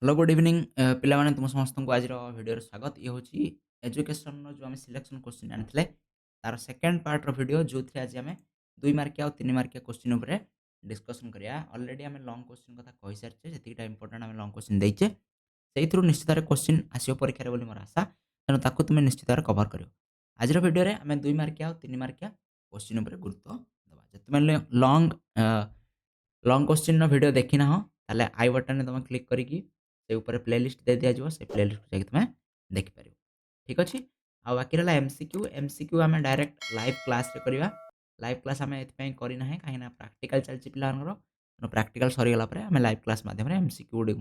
Hello good evening पिलामाने तुम समस्त को आज भिडियो स्वागत ये हूँ एजुकेशन जो आम सिलेक्शन क्वेश्चन आनी तार सेकेंड पार्ट भिडियो जो थी आज आम 2 मार्किया और 3 मार्किया क्वेश्चन डिस्कसन करिया ऑलरेडी आम लॉन्ग क्वेश्चन कथा कही सारी से इंपोर्टेंट आम लॉन्ग क्वेश्चन देचे से निश्चित भाव क्वेश्चन आसो परीक्षा बोली मोर आशा तेणु तुम निश्चित भाव कभर कर आज भिडियो आम 2 मार्किया और 3 मार्किया क्वेश्चन गुरुत्व देवा जो तुम लॉन्ग लॉन्ग क्वेश्चन भिडियो देखी ना ताले आई बटन तुम क्लिक करके से ऊपर प्लेलिस्ट दे दिया से प्लेलिस्ट को जाके तुम देखिपर ठीक अच्छे आ बाकी रहा एमसीक्यू एमसीक्यू आम डायरेक्ट लाइव क्लास रे करवा लाइव क्लास आम ये करना कहीं प्राक्टिकल चलती पे प्राक्टिकल सरीगला आम लाइव क्लास मध्यम एमसीक्यू गुड़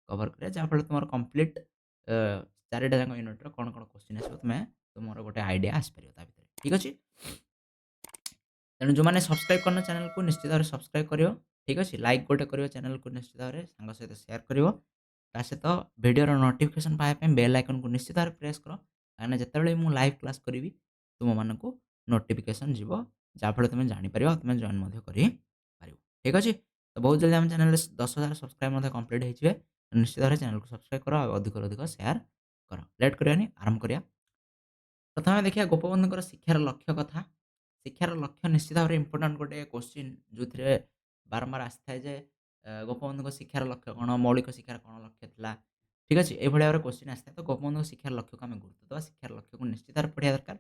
कवर कर जहाँफल तुम कम्प्लीट 4टा जाक यूनिट्र कौन कौन क्वेश्चन आसो तुम तुम गोटे आइडिया आसपार ठीक अच्छे तेणु जो मैंने सब्सक्राइब करना चैनल को निश्चित भाव सब्सक्राइब कर ठीक अच्छे लाइक गोटे कर चैनल को निश्चित भाव सांग सहित सेयार कर सहित भिडियो नोटिफिकेशन पाइबा बेल आइकन को निश्चित भाव प्रेस कर कहीं जिते मुझे लाइव क्लास करी तुम मानक नोटिफिकेशन जीव जहाँफल तुम जापर तुम जॉइन कर ठीक अच्छे तो बहुत जल्दी आम चैनल 10,000 सब्सक्राइब कंप्लीट होते निश्चित भाव चैनल को सब्सक्राइब कर अधिक अधिक सेयार कर लेट करनी आरंभ करिया प्रथम देखिए गोपबंधुकर शिक्षार लक्ष्य कथा शिक्षार लक्ष्य निश्चित भाव इंपोर्टाट गोटे क्वेश्चन जो थे बारंबार आसी थाए जे गोपबंधुक शिक्षार लक्ष्य कौन मौलिक शिक्षार कौन लक्ष्य था ठीक अच्छे ये भाव क्वेश्चन आसी था तो गोपबंधुक शिक्षार लक्ष्य को आम गुरुत्व देवा शिक्षार लक्ष्य को निश्चित भाव पढ़ा दरकार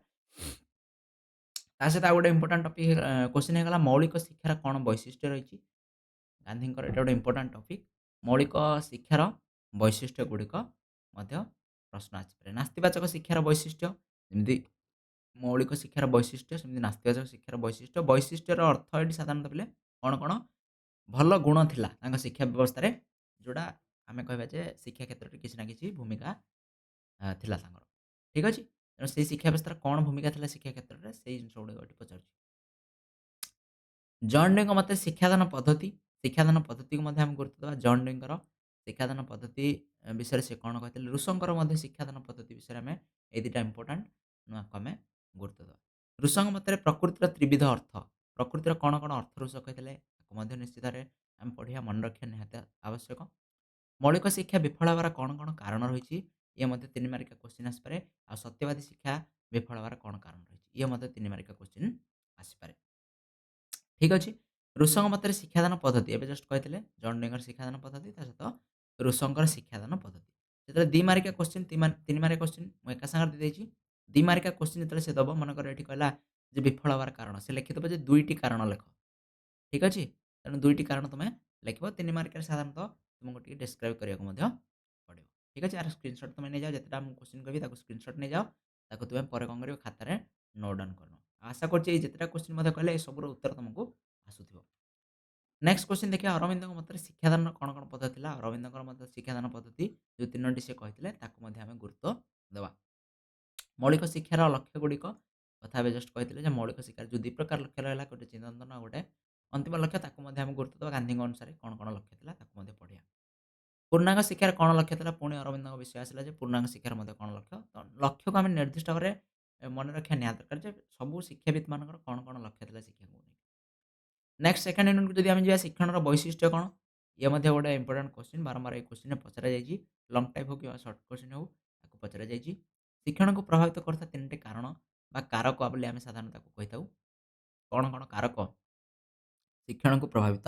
सहित गोटे इंपोर्टाट टपिक क्वेश्चन होगा मौलिक शिक्षार कौन वैशिष्ट्य रही गांधी ये गोटे इंपोर्टाट टपिक मौलिक शिक्षार वैशिष्ट्य गुड़िक प्रश्न आसपे नास्तिवाचक शिक्षार वैशिष्ट्य जमी मौलिक शिक्षार वैशिष्ट्य सेमती नास्तिवाचक शिक्षार वैशिष्ट्य वैशिष्ट्यर अर्थ ये साधारणतः बोले कौन कौन भल गुण थिला शिक्षा व्यवस्था जोड़ा आम कह शिक्षा क्षेत्र में किसी ना कि भूमिका थिला ठीक अच्छे तेणु से शिक्षा व्यवस्था कौन भूमिका थिला शिक्षा क्षेत्र में से जिन गुड़ पचार जॉन डीଙ୍କ मते शिक्षादान पद्धति को आम गुरुत्व देवा जॉन डीଙ୍କର शिक्षादान पद्धति विषय से कौन कहते रुषंकर शिक्षादान पद्धति विषय में ये दुटा इंपोर्टाट को आम गुरुत्व देवा रुषंक मत प्रकृतिर त्रिविध अर्थ प्रकृतिर कौन कौन अर्थ रुष कहते निश्चित भाव आम पढ़िया मन रखा निहत आवश्यक मौलिक शिक्षा विफल हबार कौन कौन कारण रही ये 3 मार्किया क्वेश्चन आसपे आ सत्यवादी शिक्षा विफल हबार कौन कारण रही ये 3 मार्किया क्वेश्चन आसपे ठीक अच्छे रुषंक मत शिक्षादान पद्धति एवं जस्ट कहते जॉन डीଙ୍କର शिक्षादान पद्धति सहित रुषंकर शिक्षादान पद्धति जो 2 मार्किया क्वेश्चन 3 मार्किया क्वेश्चन मुझे एका सागर देदेजी 2 मार्किया क्वेश्चन जो से दब मनकर ये कहला विफल हबार कारण से लिखिदेव जो 2टी कारण लेख ठीक अच्छे तेणु 2टी कारण तुम लिख 3 मार्किया साधारणतः तुमको टी डिस्क्राइब करने पड़ो ठीक अच्छे यार स्क्रीनशॉट तुम नहीं जाओ जितना मुझे क्वेश्चन कही स्क्रीनशॉट नहीं जाओ ताको तुम पर कौन कर खातार नोट डाउन कर आशा करते क्वेश्चन कहले सबूर उत्तर तुमको आसूथ नेक्स्ट क्वेश्चन देखिए अरविंद मत शिक्षादान कौन कौन पद्धति था अरविंद मत शिक्षादान पद्धति जो 3टी से कहते आम गुरुत्व देवा मौलिक शिक्षार लक्ष्य गुड़िक कथा जस्ट कहते मौलिक शिक्षार जो 2 प्रकार लक्ष्य रहा गोटे चिंतन और गोटे अंतिम लक्ष्य आम गुरुत्व देवा गांधी अनुसार कौन कौन लक्ष्य था पढ़िया पूर्णांग शिक्षार कौन लक्ष्य था पुणी अरविंद विषय आसला पूर्णांग शिक्षार कौन लक्ष्य तो लक्ष्य को आम निर्दिष्ट भाव में मन रखा निहत दरकार सब शिक्षाविद मान कौन कौन लक्ष्य था शिक्षा को नेक्स्ट सेकेंड यूनिट को जब आम जा शिक्षण वैशिष्ट्य कौन ये गोटे इंपोर्टाट क्वेश्चन बारंबार ये क्वेश्चन पचरा जाइए लंग टाइप हो कि सर्ट क्वेश्चन हो पचरा जाइए शिक्षण को प्रभावित करता 3टी कारण बा कारक बोली आम साधारणतः कही था कौन कौन कारक शिक्षण को प्रभावित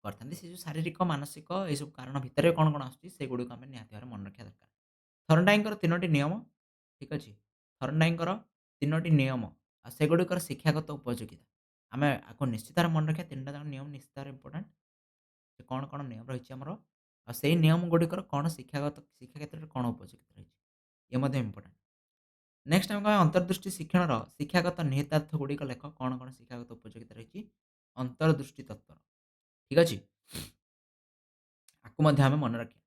करते से जो शारीरिक मानसिक ये सब कारण भितर कौन कौन आसगुड़ी आम निहत भाव मन रखा दरकार थर्नडाइंगर 3टी नियम ठीक अच्छे थर्नडाइंगर 3टी नियम आ सेगुड़िकर शिक्षागत उपयोगिता आम आपको निश्चित भाव मन रखा 3टा जाक नियम निश्चित भाव इंपोर्टाट कौन कौन नियम रही आमर से नियम गुड़िकर कौन शिक्षागत शिक्षा क्षेत्र में कौन उपयोगिता रही ये इंपोर्टाट नेक्स्ट आम कह अंतर्दृष्टि शिक्षण शिक्षागत निहितार्थ गुड़िक लेख कौन कौन शिक्षागत उपयोगिता रही अंतर्दृष्टि तत्व ठीक अच्छे आपको आम मन रखा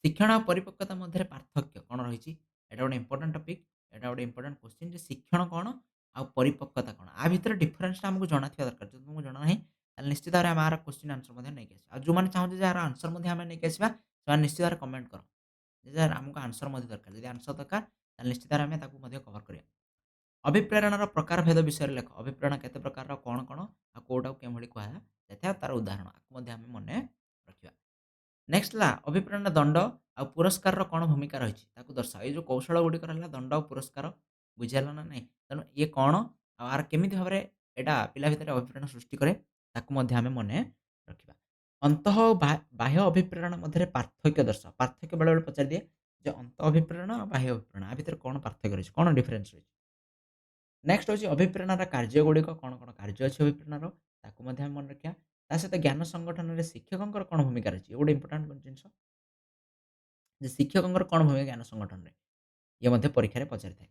शिक्षण और परिपक्वता मध्य पार्थक्य कौन रही गोटे इंपोर्टाट टपिक एटा गोटे इंपोर्टाट क्वेश्चन शिक्षण कौन आ परिपक्वता कौन आ भर डिफरेन्सटा आमको जना दरकार जो तुमको जना ना निश्चित भाव में आर क्वेश्चन आंसर नहीं आस जो मैंने चाहते यार आंसर आम नहीं आसवा से निश्चित भाव कमेंट कर यार आमको आंसर दरकार जब आंसर दरकार निश्चित भाव में कवर करें अभिप्रेरण प्रकार भेद विषय लेख अभिप्रेरण केते प्रकार कौन कौन आ कौटा के कहुए तार उदाहरण आपको मन रखा नेक्स्ट ला अभिप्रेरण दंड ଆଉ ପୁରସ୍କାରର କ'ଣ ଭୂମିକା ରହିଛି ତାକୁ ଦର୍ଶାଅ। ଏଇ ଯୋଉ କୌଶଳ ଗୁଡ଼ିକ ରହିଲା ଦଣ୍ଡ ଆଉ ପୁରସ୍କାର ବୁଝିହେଲା ନା ନାଇଁ? ତେଣୁ ଇଏ କ'ଣ ଆଉ ଆର କେମିତି ଭାବରେ ଏଇଟା ପିଲା ଭିତରେ ଅଭିପ୍ରେରଣ ସୃଷ୍ଟି କରେ ତାକୁ ମଧ୍ୟ ଆମେ ମନେ ରଖିବା। ଅନ୍ତଃ ଓ ବାହ୍ୟ ଅଭିପ୍ରେରଣ ମଧ୍ୟରେ ପାର୍ଥକ୍ୟ ଦର୍ଶାଅ। ପାର୍ଥକ୍ୟ ବେଳେବେଳେ ପଚାରିଦିଏ ଯେ ଅନ୍ତଃ ଅଭିପ୍ରେରଣ ଆଉ ବାହ୍ୟ ଅଭିପ୍ରେରଣ ଆ ଭିତରେ କ'ଣ ପାର୍ଥକ୍ୟ ରହିଛି? କ'ଣ ଡିଫରେନ୍ସ ରହିଛି? ନେକ୍ସଟ ହଉଛି ଅଭିପ୍ରେରଣାର କାର୍ଯ୍ୟଗୁଡ଼ିକ କ'ଣ, କ'ଣ କାର୍ଯ୍ୟ ଅଛି ଅଭିପ୍ରେରଣାର ତାକୁ ମଧ୍ୟ ଆମେ ମନେ ରଖିବା। ତା ସହିତ ଜ୍ଞାନ ସଂଗଠନରେ ଶିକ୍ଷକଙ୍କର କ'ଣ ଭୂମିକା ରହିଛି? ଏ ଗୋଟେ ଇମ୍ପୋର୍ଟାଣ୍ଟ ଜିନିଷ ଯେ ଶିକ୍ଷକଙ୍କର କ'ଣ ଭୂମିକା ଜ୍ଞାନ ସଂଗଠନରେ? ଇଏ ମଧ୍ୟ ପରୀକ୍ଷାରେ ପଚାରିଥାଏ।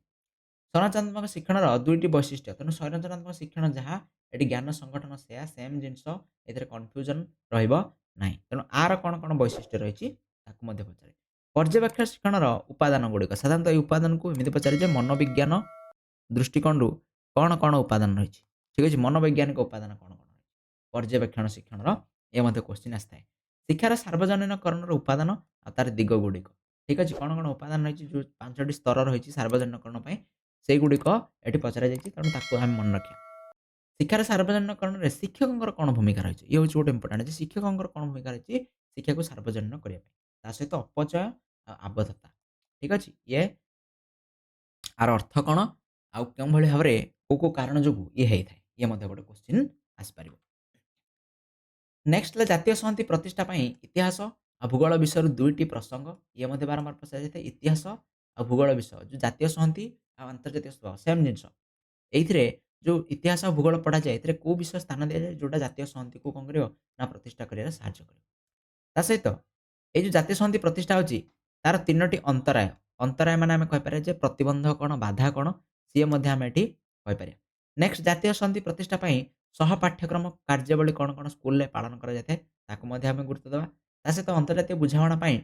ସଂରଚନାତ୍ମକ ଶିକ୍ଷଣର 2ଟି ବୈଶିଷ୍ଟ୍ୟ। ତେଣୁ ସଂରଚନାତ୍ମକ ଶିକ୍ଷଣ ଯାହା ଏଠି ଜ୍ଞାନ ସଂଗଠନ ସେୟା ସେମ୍ ଜିନିଷ ଏଥିରେ କନଫ୍ୟୁଜନ୍ ରହିବ ନାହିଁ। ତେଣୁ ଆର କ'ଣ, କ'ଣ ବୈଶିଷ୍ଟ୍ୟ ରହିଛି ତାକୁ ମଧ୍ୟ ପଚାରେ। ପର୍ଯ୍ୟବେକ୍ଷଣ ଶିକ୍ଷଣର ଉପାଦାନ ଗୁଡ଼ିକ। ସାଧାରଣତଃ ଏହି ଉପାଦାନକୁ ଏମିତି ପଚାରେ ଯେ ମନୋବିଜ୍ଞାନ ଦୃଷ୍ଟିକୋଣରୁ କ'ଣ, କ'ଣ ଉପାଦାନ ରହିଛି? ଠିକ୍ ଅଛି? ମନୋବୈଜ୍ଞାନିକ ଉପାଦାନ କ'ଣ, କ'ଣ ରହିଛି? ପର୍ଯ୍ୟବେକ୍ଷଣ ଶିକ୍ଷଣର ଏ ମଧ୍ୟ କୋଶ୍ଚିନ୍ ଆସିଥାଏ। ଶିକ୍ଷାର ସାର୍ବଜନୀନକରଣର ଉପାଦାନ ଆଉ ତାର ଦିଗ ଗୁଡ଼ିକ। ଠିକ୍ ଅଛି? କ'ଣ, କ'ଣ ଉପାଦାନ ରହିଛି ଯୋଉ 5ଟି ସ୍ତର ରହିଛି ସାର୍ବଜନୀନକରଣ ପାଇଁ ସେଇଗୁଡ଼ିକ ଏଠି ପଚରାଯାଇଛି। ତେଣୁ ତାକୁ ଆମେ ମନେ ରଖିବା। ଶିକ୍ଷାର ସାର୍ବଜନୀନକରଣରେ ଶିକ୍ଷକଙ୍କର କ'ଣ ଭୂମିକା ରହିଛି? ଇଏ ହେଉଛି ଗୋଟେ ଇମ୍ପୋର୍ଟାଣ୍ଟ ଯେ ଶିକ୍ଷକଙ୍କର କ'ଣ ଭୂମିକା ରହିଛି ଶିକ୍ଷାକୁ ସାର୍ବଜନୀନ କରିବା ପାଇଁ। ତା ସହିତ ଅପଚୟ ଆଉ ଆବଦ୍ଧତା। ଠିକ୍ ଅଛି? ଆର ଅର୍ଥ କ'ଣ? ଆଉ କେଉଁଭଳି ଭାବରେ କୋଉ କାରଣ ଯୋଗୁଁ ଇଏ ହେଇଥାଏ? ଇଏ ମଧ୍ୟ ଗୋଟେ କୋଶ୍ଚିନ୍ ଆସିପାରିବ। ନେକ୍ସଟ ହେଲା ଜାତୀୟ ସଂହତି ପ୍ରତିଷ୍ଠା ପାଇଁ ଇତିହାସ ଆଉ ଭୂଗୋଳ ବିଷୟରୁ 2ଟି ପ୍ରସଙ୍ଗ। ଇଏ ମଧ୍ୟ ବାରମ୍ବାର ପଚରାଯାଇଥାଏ। ଇତିହାସ ଆଉ ଭୂଗୋଳ ବିଷୟ ଯୋଉ ଜାତୀୟ ସଂହତି ଆଉ ଆନ୍ତର୍ଜାତିକ ସଭା ସେମ୍ ଜିନିଷ। ଏଇଥିରେ ଯୋଉ ଇତିହାସ ଆଉ ଭୂଗୋଳ ପଢ଼ାଯାଏ ଏଥିରେ କୋଉ ବିଷୟ ସ୍ଥାନ ଦିଆଯାଏ ଯୋଉଟା ଜାତୀୟ ସଂହତିକୁ କ'ଣ କରିବ ନା ପ୍ରତିଷ୍ଠା କରିବାରେ ସାହାଯ୍ୟ କରିବ। ତା ସହିତ ଏଇ ଯୋଉ ଜାତୀୟ ସଂହତି ପ୍ରତିଷ୍ଠା ହଉଛି ତାର 3ଟି ଅନ୍ତରାୟ। ଅନ୍ତରାୟ ମାନେ ଆମେ କହିପାରିବା ଯେ ପ୍ରତିବନ୍ଧକ କ'ଣ, ବାଧା କ'ଣ ସିଏ ମଧ୍ୟ ଆମେ ଏଠି କହିପାରିବା। ନେକ୍ସଟ ଜାତୀୟ ସଂହତି ପ୍ରତିଷ୍ଠା ପାଇଁ ସହ ପାଠ୍ୟକ୍ରମ କାର୍ଯ୍ୟାବଳୀ କ'ଣ, କ'ଣ ସ୍କୁଲରେ ପାଳନ କରାଯାଇଥାଏ ତାକୁ ମଧ୍ୟ ଆମେ ଗୁରୁତ୍ୱ ଦେବା। ତା ସହିତ ଅନ୍ତର୍ଜାତୀୟ ବୁଝାମଣା ପାଇଁ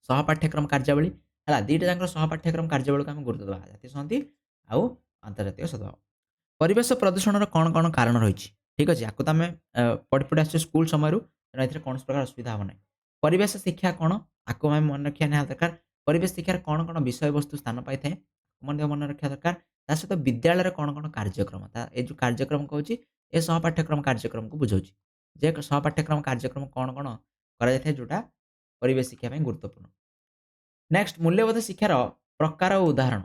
ସହ ପାଠ୍ୟକ୍ରମ କାର୍ଯ୍ୟାବଳୀ ହେଲା 2ଟା ଯାକର ସହ ପାଠ୍ୟକ୍ରମ କାର୍ଯ୍ୟାବଳୀକୁ ଆମେ ଗୁରୁତ୍ୱ ଦେବା। ଜାତୀୟ ସଂହତି ଆଉ ଆନ୍ତର୍ଜାତିକ ସଦ୍ଭାବ। ପରିବେଶ ପ୍ରଦୂଷଣର କ'ଣ, କ'ଣ କାରଣ ରହିଛି? ଠିକ୍ ଅଛି? ଆକୁ ତ ଆମେ ପଢ଼ି ପଢ଼ି ଆସିଛୁ ସ୍କୁଲ ସମୟରୁ ତେଣୁ ଏଥିରେ କୌଣସି ପ୍ରକାର ଅସୁବିଧା ହେବ ନାହିଁ। ପରିବେଶ ଶିକ୍ଷା କ'ଣ? ଆକୁ ଆମେ ମନେ ରଖିବା ନିହାତି ଦରକାର। ପରିବେଶ ଶିକ୍ଷାରେ କ'ଣ, କ'ଣ ବିଷୟବସ୍ତୁ ସ୍ଥାନ ପାଇଥାଏ ଆକୁ ମଧ୍ୟ ମନେ ରଖିବା ଦରକାର। ତା ସହିତ ବିଦ୍ୟାଳୟରେ କ'ଣ, କ'ଣ କାର୍ଯ୍ୟକ୍ରମ ଏ ଯୋଉ କାର୍ଯ୍ୟକ୍ରମ କହୁଛି ଏ ସହ ପାଠ୍ୟକ୍ରମ କାର୍ଯ୍ୟକ୍ରମକୁ ବୁଝାଉଛି। ଯେ ସହ ପାଠ୍ୟକ୍ରମ କାର୍ଯ୍ୟକ୍ରମ କ'ଣ, କ'ଣ କରାଯାଇଥାଏ ଯୋଉଟା ପରିବେଶ ଶିକ୍ଷା ପାଇଁ ଗୁରୁତ୍ୱପୂର୍ଣ୍ଣ। ନେକ୍ସଟ ମୂଲ୍ୟବୋଧ ଶିକ୍ଷାର ପ୍ରକାର ଓ ଉଦାହରଣ।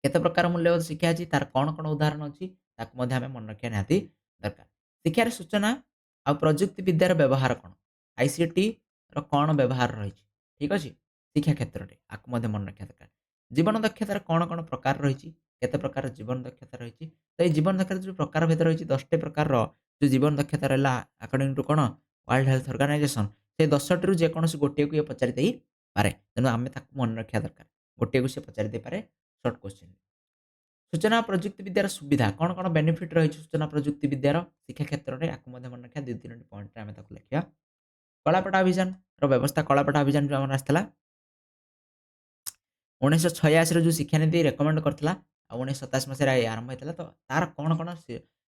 କେତେ ପ୍ରକାର ମୂଲ୍ୟବୋଧ ଶିକ୍ଷା ଅଛି ତାର କ'ଣ, କ'ଣ ଉଦାହରଣ ଅଛି ତାକୁ ମଧ୍ୟ ଆମେ ମନେ ରଖିବା ନିହାତି ଦରକାର। ଶିକ୍ଷାରେ ସୂଚନା ଆଉ ପ୍ରଯୁକ୍ତି ବିଦ୍ୟାର ବ୍ୟବହାର କ'ଣ? ଆଇସିଟିର କ'ଣ ବ୍ୟବହାର ରହିଛି? ଠିକ୍ ଅଛି? ଶିକ୍ଷା କ୍ଷେତ୍ରରେ ଆକୁ ମଧ୍ୟ ମନେ ରଖିବା ଦରକାର। ଜୀବନ ଦକ୍ଷତାର କ'ଣ, କ'ଣ ପ୍ରକାର ରହିଛି? କେତେ ପ୍ରକାର ଜୀବନ ଦକ୍ଷତା ରହିଛି? ତ ଏଇ ଜୀବନ ଦକ୍ଷତାର ଯୋଉ ପ୍ରକାର ଭେଦ ରହିଛି 10ଟି ପ୍ରକାରର ଯୋଉ ଜୀବନ ଦକ୍ଷତା ରହିଲା ଆକର୍ଡିଂ ଟୁ କ'ଣ ୱାର୍ଲଡ ହେଲ୍ଥ ଅର୍ଗାନାଇଜେସନ ସେଇ 10ଟିରୁ ଯେକୌଣସି ଗୋଟିଏକୁ ଇଏ ପଚାରି ଦେଇପାରେ। ତେଣୁ ଆମେ ତାକୁ ମନେ ରଖିବା ଦରକାର। ଗୋଟିଏକୁ ସେ ପଚାରି ଦେଇପାରେ ସର୍ଟ କୋଶ୍ଚିନ୍। ସୂଚନା ଓ ପ୍ରଯୁକ୍ତି ବିଦ୍ୟାର ସୁବିଧା କ'ଣ, କ'ଣ ବେନିଫିଟ୍ ରହିଛି ସୂଚନା ପ୍ରଯୁକ୍ତି ବିଦ୍ୟାର ଶିକ୍ଷା କ୍ଷେତ୍ରରେ ଆକୁ ମଧ୍ୟ ମନେ ରଖିବା। 2-3ଟି ପଏଣ୍ଟରେ ଆମେ ତାକୁ ଲେଖିବା। କଳାପଟା ଅଭିଯାନର ବ୍ୟବସ୍ଥା କଳାପଟା ଅଭିଯାନ ଯୋଉ ଆମର ଆସିଥିଲା 1986ର ଯୋଉ ଶିକ୍ଷାନୀତି ରେକମେଣ୍ଡ କରିଥିଲା ଆଉ 1987 ମସିହାରେ ଆରମ୍ଭ ହେଇଥିଲା। ତ ତାର କ'ଣ, କ'ଣ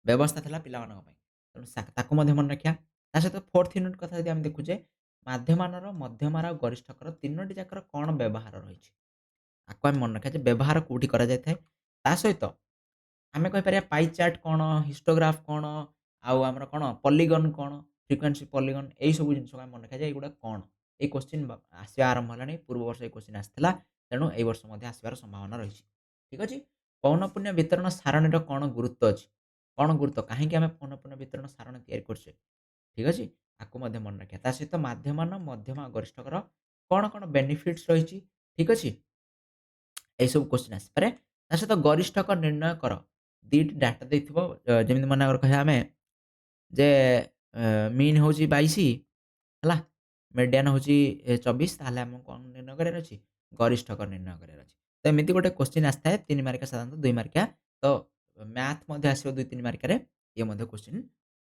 ବ୍ୟବସ୍ଥା ଥିଲା ପିଲାମାନଙ୍କ ପାଇଁ। ତେଣୁ ତାକୁ ମଧ୍ୟ ମନେ ରଖିବା। ତା ସହିତ 4th ୟୁନିଟ୍ କଥା ଯଦି ଆମେ ଦେଖୁଛେ ମାଧ୍ୟମାନର, ମଧ୍ୟମାର ଆଉ ଗରିଷ୍ଠକର 3ଟି ଯାକର କ'ଣ ବ୍ୟବହାର ରହିଛି? ଆକୁ ଆମେ ମନେ ରଖିବା ଯେ ବ୍ୟବହାର କୋଉଠି କରାଯାଇଥାଏ। ତା ସହିତ ଆମେ କହିପାରିବା ପାଇ ଚାର୍ଟ କ'ଣ, ହିଷ୍ଟୋଗ୍ରାଫ କ'ଣ, ଆଉ ଆମର କ'ଣ ପଲିଗନ୍ କ'ଣ, ଫ୍ରିକ୍ୱେନ୍ସି ପଲିଗନ୍ ଏଇ ସବୁ ଜିନିଷକୁ ଆମେ ମନେ ରଖିବା ଯେ ଏଇଗୁଡ଼ା କ'ଣ? ଏଇ କୋଶ୍ଚିନ୍ ଆସିବା ଆରମ୍ଭ ହେଲାଣି। ପୂର୍ବ ବର୍ଷ ଏଇ କୋଶ୍ଚିନ୍ ଆସିଥିଲା। ତେଣୁ ଏଇ ବର୍ଷ ମଧ୍ୟ ଆସିବାର ସମ୍ଭାବନା ରହିଛି। ଠିକ୍ ଅଛି? ପୌନଃପୁନ୍ୟ ବିତରଣ ସାରଣୀର କ'ଣ ଗୁରୁତ୍ୱ ଅଛି? କ'ଣ ଗୁରୁତ୍ୱ? କାହିଁକି ଆମେ ପୌନଃପୁନ୍ୟ ବିତରଣ ସାରଣୀ ତିଆରି କରୁଛେ? ଠିକ୍ ଅଛି? ଆକୁ ମଧ୍ୟ ମନେ ରଖିବା। ତା ସହିତ ମାଧ୍ୟମାନ, ମଧ୍ୟମ ଆଉ ଗରିଷ୍ଠକର କ'ଣ, କ'ଣ ବେନିଫିଟ୍ସ ରହିଛି? ଠିକ୍ ଅଛି? ଏଇସବୁ କୋଶ୍ଚିନ୍ ଆସିପାରେ। ତା ସହିତ ଗରିଷ୍ଠକ ନିର୍ଣ୍ଣୟ କର। 2ଟି ଡାଟା ଦେଇଥିବ ଯେମିତି ମନେକର କହିବା ଆମେ ଯେ ମିନ୍ ହଉଛି 22 ହେଲା, ମିଡିଆନ୍ ହଉଛି 24 ତାହେଲେ ଆମକୁ କ'ଣ ନିର୍ଣ୍ଣୟ କରିବାର ଅଛି? ଗରିଷ୍ଠକ ନିର୍ଣ୍ଣୟ କରିବାର ଅଛି। ତ ଏମିତି ଗୋଟେ କୋଶ୍ଚିନ୍ ଆସିଥାଏ 3 ମାର୍କିଆ ସାଧାରଣତଃ 2 ମାର୍କିଆ। ତ ମ୍ୟାଥ୍ ମଧ୍ୟ ଆସିବ 2-3 ମାର୍କିଆରେ। ଇଏ ମଧ୍ୟ କୋଶ୍ଚିନ୍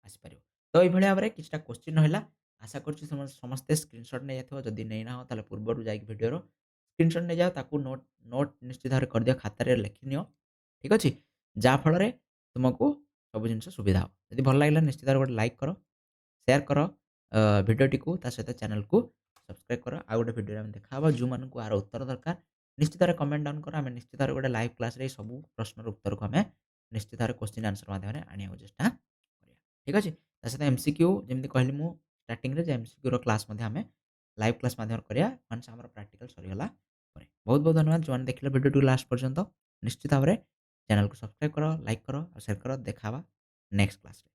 ଆସିପାରିବ। ତ ଏଇଭଳି ଭାବରେ କିଛିଟା କୋଶ୍ଚିନ୍ ରହିଲା। ଆଶା କରୁଛି ସମସ୍ତେ ସ୍କ୍ରିନଶଟ୍ ନେଇଯାଇଥିବ। ଯଦି ନେଇନାହଁ ତାହେଲେ ପୂର୍ବରୁ ଯାଇକି ଭିଡ଼ିଓର ସ୍କ୍ରିନଶଟ୍ ନେଇଯାଅ। ତାକୁ ନୋଟ୍ ନିଶ୍ଚିତ ଭାବରେ କରିଦିଅ, ଖାତାରେ ଲେଖିନିଅ। ଠିକ୍ ଅଛି? ଯାହାଫଳରେ ତୁମକୁ ସବୁ ଜିନିଷ ସୁବିଧା ହେବ। ଯଦି ଭଲ ଲାଗିଲା ନିଶ୍ଚିତ ଭାବରେ ଗୋଟେ ଲାଇକ୍ କର, ସେୟାର କର ଭିଡ଼ିଓଟିକୁ, ତା ସହିତ ଚ୍ୟାନେଲକୁ ସବସ୍କ୍ରାଇବ୍ କର। ଆଉ ଗୋଟେ ଭିଡ଼ିଓରେ ଆମେ ଦେଖା ହବା। ଯୋଉମାନଙ୍କୁ ଆର ଉତ୍ତର ଦରକାର ନିଶ୍ଚିତ ଭାବରେ କମେଣ୍ଟ ଡାଉନ୍ କର। ଆମେ ନିଶ୍ଚିତ ଭାବରେ ଗୋଟେ ଲାଇଭ୍ କ୍ଲାସ୍‌ରେ ଏଇ ସବୁ ପ୍ରଶ୍ନର ଉତ୍ତରକୁ ଆମେ ନିଶ୍ଚିତ ଭାବରେ କୋଶ୍ଚିନ୍ ଆନ୍ସର ମାଧ୍ୟମରେ ଆଣିବାକୁ ଚେଷ୍ଟା କରିବା। ଠିକ୍ ଅଛି? ତା ସହିତ ଏମସିକ୍ୟୁ ଯେମିତି କହିଲି ମୁଁ ଷ୍ଟାର୍ଟିଂରେ ଯେ ଏମସିକ୍ୟୁର କ୍ଲାସ୍ ମଧ୍ୟ ଆମେ ଲାଇଭ୍ କ୍ଲାସ୍ ମାଧ୍ୟମରେ କରିବା ୱାନ୍ସ ଆମର ପ୍ରାକ୍ଟିକାଲ୍ ସରିଗଲା ପରେ। ବହୁତ ବହୁତ ଧନ୍ୟବାଦ ଯେଉଁମାନେ ଦେଖିଲେ ଭିଡ଼ିଓଟିକୁ ଲାଷ୍ଟ ପର୍ଯ୍ୟନ୍ତ। ନିଶ୍ଚିତ ଭାବରେ ଚ୍ୟାନେଲକୁ ସବସ୍କ୍ରାଇବ୍ କର, ଲାଇକ୍ କର ଆଉ ସେୟାର କର। ଦେଖା ହେବା ନେକ୍ସଟ କ୍ଲାସ୍‌ରେ।